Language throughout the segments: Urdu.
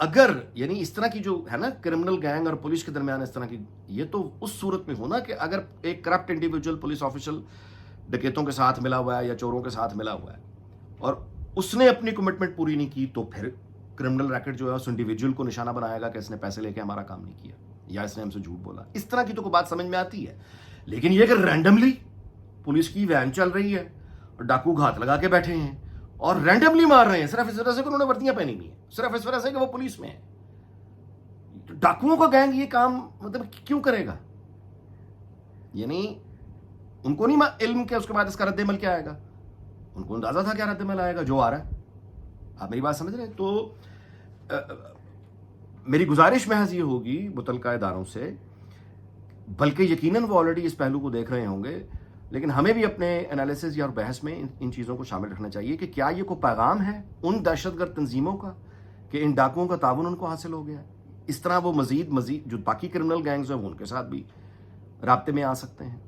اگر یعنی اس طرح کی جو ہے نا کرمنل گینگ اور پولیس کے درمیان اس طرح کی، یہ تو اس صورت میں ہونا کہ اگر ایک کرپٹ انڈیویجول پولیس آفیشل ڈکیتوں کے ساتھ ملا ہوا ہے یا چوروں کے ساتھ ملا ہوا ہے اور اس نے اپنی کمٹمنٹ پوری نہیں کی، تو پھر کرمنل ریکٹ جو ہے اس انڈیویجول کو نشانہ بنائے گا کہ اس نے پیسے لے کے ہمارا کام نہیں کیا یا اس نے ہم سے جھوٹ بولا. اس طرح کی تو کوئی بات سمجھ میں آتی ہے. لیکن یہ کہ رینڈملی پولیس کی وین چل رہی ہے اور ڈاکو گھات لگا کے بیٹھے ہیں اور رینڈملی مار رہے ہیں صرف اس وجہ سے کہ انہوں نے وردیاں پہنی ہوئی ہیں، صرف اس وجہ سے کہ وہ پولیس میں ہے. ڈاکوؤں کا گینگ یہ کام مطلب کیوں کرے گا؟ یعنی ان کو نہیں علم کہ اس کے بعد اس کا رد عمل کیا آئے گا. ان کو اندازہ تھا کیا رد عمل آئے گا جو آ رہا ہے. آپ میری بات سمجھ رہے ہیں؟ تو میری گزارش محض یہ ہوگی متعلقہ اداروں سے، بلکہ یقیناً وہ آلریڈی اس پہلو کو دیکھ رہے ہوں گے، لیکن ہمیں بھی اپنے انالیسز یا بحث میں ان چیزوں کو شامل رکھنا چاہیے کہ کیا یہ کوئی پیغام ہے ان دہشت گرد تنظیموں کا کہ ان ڈاکوؤں کا تعاون ان کو حاصل ہو گیا ہے. اس طرح وہ مزید جو باقی کرمنل گینگز ہیں وہ ان کے ساتھ بھی رابطے میں آ سکتے ہیں.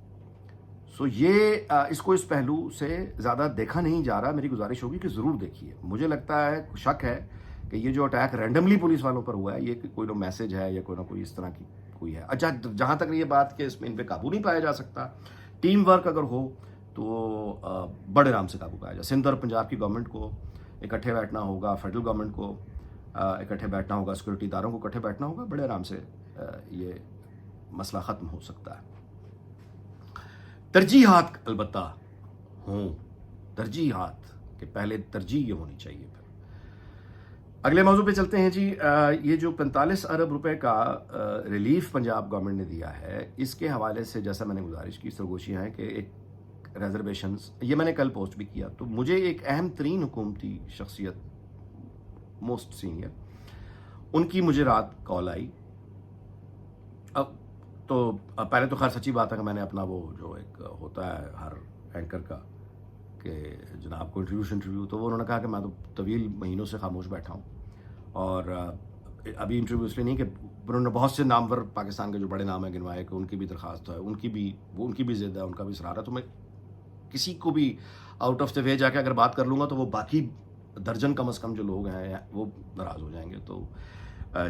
سو یہ اس کو اس پہلو سے زیادہ دیکھا نہیں جا رہا. میری گزارش ہوگی کہ ضرور دیکھیے. مجھے لگتا ہے، شک ہے کہ یہ جو اٹیک رینڈملی پولیس والوں پر ہوا ہے یہ کوئی نہ میسج ہے یا کوئی نہ کوئی اس طرح کی کوئی ہے. اچھا، جہاں تک یہ بات کہ اس میں ان پہ قابو نہیں پایا جا سکتا، ٹیم ورک اگر ہو تو بڑے آرام سے قابو پایا جائے. سندھ اور پنجاب کی گورنمنٹ کو اکٹھے بیٹھنا ہوگا، فیڈرل گورنمنٹ کو اکٹھے بیٹھنا ہوگا، سیکورٹی اداروں کو اکٹھے بیٹھنا ہوگا، بڑے آرام سے یہ مسئلہ ختم ہو سکتا ہے. ترجیحات البتہ ہوں، ترجیحات کہ پہلے ترجیح یہ ہونی چاہیے. پھر اگلے موضوع پہ چلتے ہیں جی. یہ جو 45 ارب روپے کا ریلیف پنجاب گورنمنٹ نے دیا ہے، اس کے حوالے سے جیسا میں نے گزارش کی، سرگوشیاں ہیں کہ ایک ریزرویشنز، یہ میں نے کل پوسٹ بھی کیا، تو مجھے ایک اہم ترین حکومتی شخصیت، موسٹ سینئر، ان کی مجھے رات کال آئی. اب تو پہلے تو خیر سچی بات ہے کہ میں نے اپنا وہ جو ایک ہوتا ہے ہر اینکر کا کہ جناب کو انٹرویو، تو وہ انہوں نے کہا کہ میں تو طویل مہینوں سے خاموش بیٹھا ہوں اور ابھی انٹرویو اس لیے نہیں کہ انہوں نے بہت سے نامور پاکستان کے جو بڑے نام ہیں گنوائے کہ ان کی بھی درخواست ہے، ان کی بھی ضد ہے، ان کا بھی اصرار ہے. تو میں کسی کو بھی آؤٹ آف دا وے جا کے اگر بات کر لوں گا تو وہ باقی درجن کم از کم جو لوگ ہیں وہ ناراض ہو جائیں گے. تو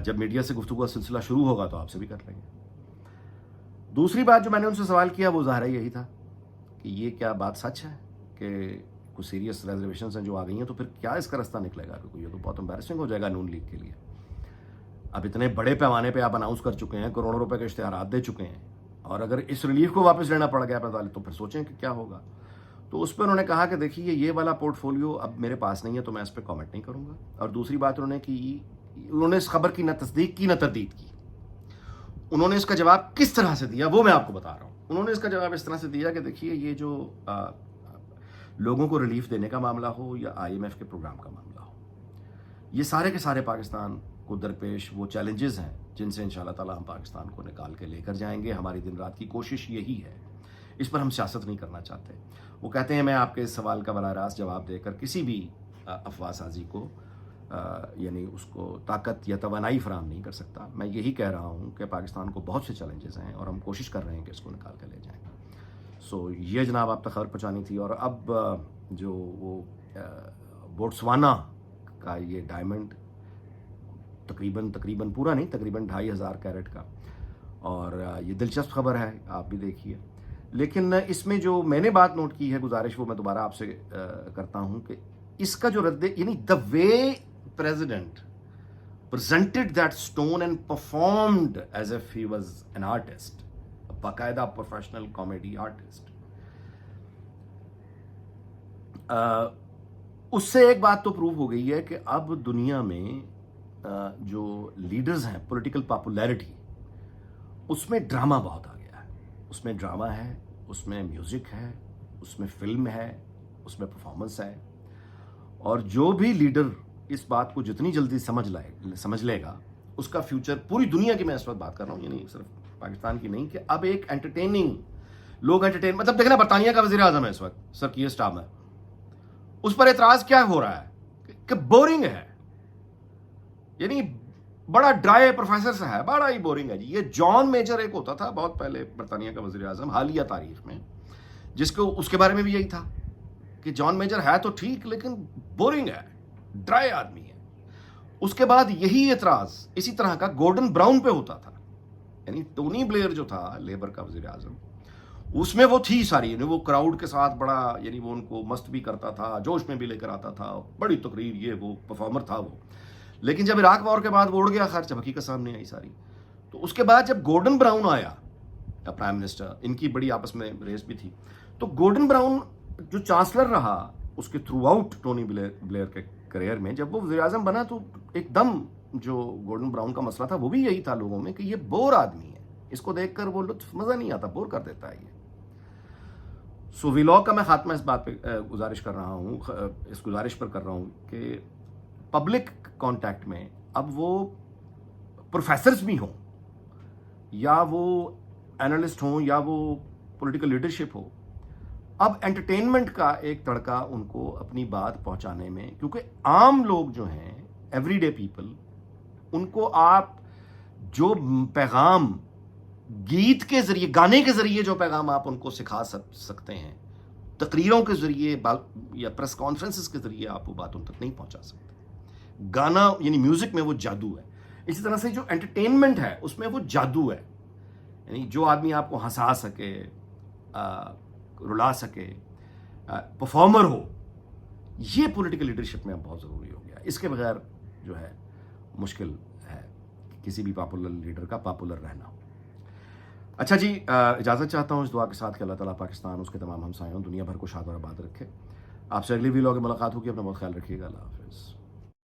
جب میڈیا سے گفتگو کا سلسلہ شروع ہوگا تو آپ سے بھی کر لیں گے. دوسری بات جو میں نے ان سے سوال کیا وہ ظاہر یہی تھا کہ یہ کیا بات سچ ہے کہ کچھ سیریس ریزرویشنز ہیں جو آ گئی ہیں، تو پھر کیا اس کا رستہ نکلے گا؟ کیونکہ یہ تو بہت امبیرسنگ ہو جائے گا نون لیگ کے لیے. اب اتنے بڑے پیمانے پہ آپ اناؤنس کر چکے ہیں، کروڑوں روپے کے اشتہارات دے چکے ہیں، اور اگر اس ریلیف کو واپس لینا پڑ گیا تو پھر سوچیں کہ کیا ہوگا. تو اس پہ انہوں نے کہا کہ دیکھیے یہ والا پورٹ فولیو اب میرے پاس نہیں ہے تو میں اس پہ کامنٹ نہیں کروں گا. اور دوسری بات انہوں نے اس خبر کی نہ تصدیق کی نہ تردید کی. انہوں نے اس کا جواب کس طرح سے دیا وہ میں آپ کو بتا رہا ہوں. انہوں نے اس کا جواب اس طرح سے دیا کہ دیکھیے یہ جو لوگوں کو ریلیف دینے کا معاملہ ہو یا IMF کے پروگرام کا معاملہ ہو، یہ سارے کے سارے پاکستان کو درپیش وہ چیلنجز ہیں جن سے انشاءاللہ تعالی ہم پاکستان کو نکال کے لے کر جائیں گے. ہماری دن رات کی کوشش یہی ہے، اس پر ہم سیاست نہیں کرنا چاہتے. وہ کہتے ہیں میں آپ کے اس سوال کا براہ راست جواب دے کر کسی بھی افواہ سازی کو یعنی اس کو طاقت یا توانائی فراہم نہیں کر سکتا. میں یہی کہہ رہا ہوں کہ پاکستان کو بہت سے چیلنجز ہیں اور ہم کوشش کر رہے ہیں کہ اس کو نکال کے لے جائیں. سو یہ جناب آپ تک خبر پہنچانی تھی. اور اب جو وہ بوٹسوانا کا یہ ڈائمنڈ تقریباً پورا نہیں، تقریباً 2500 کیرٹ کا، اور یہ دلچسپ خبر ہے، آپ بھی دیکھیے. لیکن اس میں جو میں نے بات نوٹ کی ہے، گزارش وہ میں دوبارہ آپ سے کرتا ہوں کہ اس کا جو یعنی the way president presented that stone and performed as if he was an artist, a باقاعدہ پروفیشنل کامیڈی آرٹسٹ. اس سے ایک بات تو پروو ہو گئی ہے کہ اب دنیا میں جو لیڈرز ہیں، پولیٹیکل پاپولیرٹی، اس میں ڈرامہ بہت آ گیا ہے. اس میں ڈرامہ ہے، اس میں میوزک ہے، اس میں فلم ہے، اس میں پرفارمنس ہے. اور جو بھی لیڈر اس بات کو جتنی جلدی سمجھ لے گا، اس کا فیوچر پوری دنیا کی، میں اس وقت بات کر رہا ہوں، یعنی صرف پاکستان کی نہیں، کہ اب ایک لوگ مطلب دیکھنا برطانیہ کا وزیر اعظم ہے اس وقت، سر کیئر سٹارمر. اس پر اعتراض کیا ہو رہا ہے کہ بورنگ ہے، یعنی بڑا ڈرائی پروفیسر سا ہے، بڑا ہی بورنگ ہے جی. یہ جان میجر ایک ہوتا تھا بہت پہلے برطانیہ کا وزیر اعظم حالیہ تاریخ میں، جس کو اس کے بارے میں بھی یہی تھا کہ جان میجر ہے تو ٹھیک لیکن بورنگ ہے، ڈرائی آدمی ہے. اس کے بعد یہی اعتراض اسی طرح کا گورڈن براؤن پہ ہوتا تھا. یعنی ٹونی بلیئر جو تھا لیبر کا وزیر اعظم, اس میں وہ تھی ساری, یعنی وہ کراؤڈ کے ساتھ بڑا, یعنی وہ ان کو مست بھی کرتا تھا, جوش میں بھی لے کر آتا تھا, بڑی تقریر, یہ وہ پرفارمر تھا وہ. لیکن جب عراق وار کے بعد وہ اڑ گیا, خیر جب حقیقت سامنے آئی ساری, تو اس کے بعد جب گورڈن براؤن آیا پرائم منسٹر, ان کی بڑی آپس میں ریس بھی تھی, تو گورڈن براؤن جو چانسلر رہا اس کے تھرو آؤٹ ٹونی بلیئر کے کریئر میں, جب وہ وزیر اعظم بنا تو ایک دم جو گورڈن براؤن کا مسئلہ تھا وہ بھی یہی تھا لوگوں میں کہ یہ بور آدمی ہے, اس کو دیکھ کر وہ لطف مزہ نہیں آتا, بور کر دیتا ہے یہ. سو ویلاگ کا میں خاتمہ اس بات پہ گزارش کر رہا ہوں, اس گزارش پر کر رہا ہوں کہ پبلک کانٹیکٹ میں اب وہ پروفیسرز بھی ہوں یا وہ اینالسٹ ہوں یا وہ پولیٹیکل لیڈرشپ ہو, اب انٹرٹینمنٹ کا ایک تڑکا ان کو اپنی بات پہنچانے میں, کیونکہ عام لوگ جو ہیں ایوری ڈے پیپل, ان کو آپ جو پیغام گیت کے ذریعے, گانے کے ذریعے جو پیغام آپ ان کو سکھا سکتے ہیں, تقریروں کے ذریعے یا پریس کانفرنسز کے ذریعے آپ وہ بات ان تک نہیں پہنچا سکتے. گانا یعنی میوزک میں وہ جادو ہے, اسی طرح سے جو انٹرٹینمنٹ ہے اس میں وہ جادو ہے. یعنی جو آدمی آپ کو ہنسا سکے, رلا سکے, پرفارمر ہو, یہ پولیٹیکل لیڈرشپ میں اب بہت ضروری ہو گیا. اس کے بغیر جو ہے مشکل ہے کسی بھی پاپولر لیڈر کا پاپولر رہنا. اچھا جی, اجازت چاہتا ہوں اس دعا کے ساتھ کہ اللہ تعالیٰ پاکستان, اس کے تمام ہمسایوں, دنیا بھر کو شاد اور آباد رکھے. آپ سے اگلی ویلاگ میں ملاقات ہوگی. اپنا بہت خیال رکھیے گا. اللہ حافظ.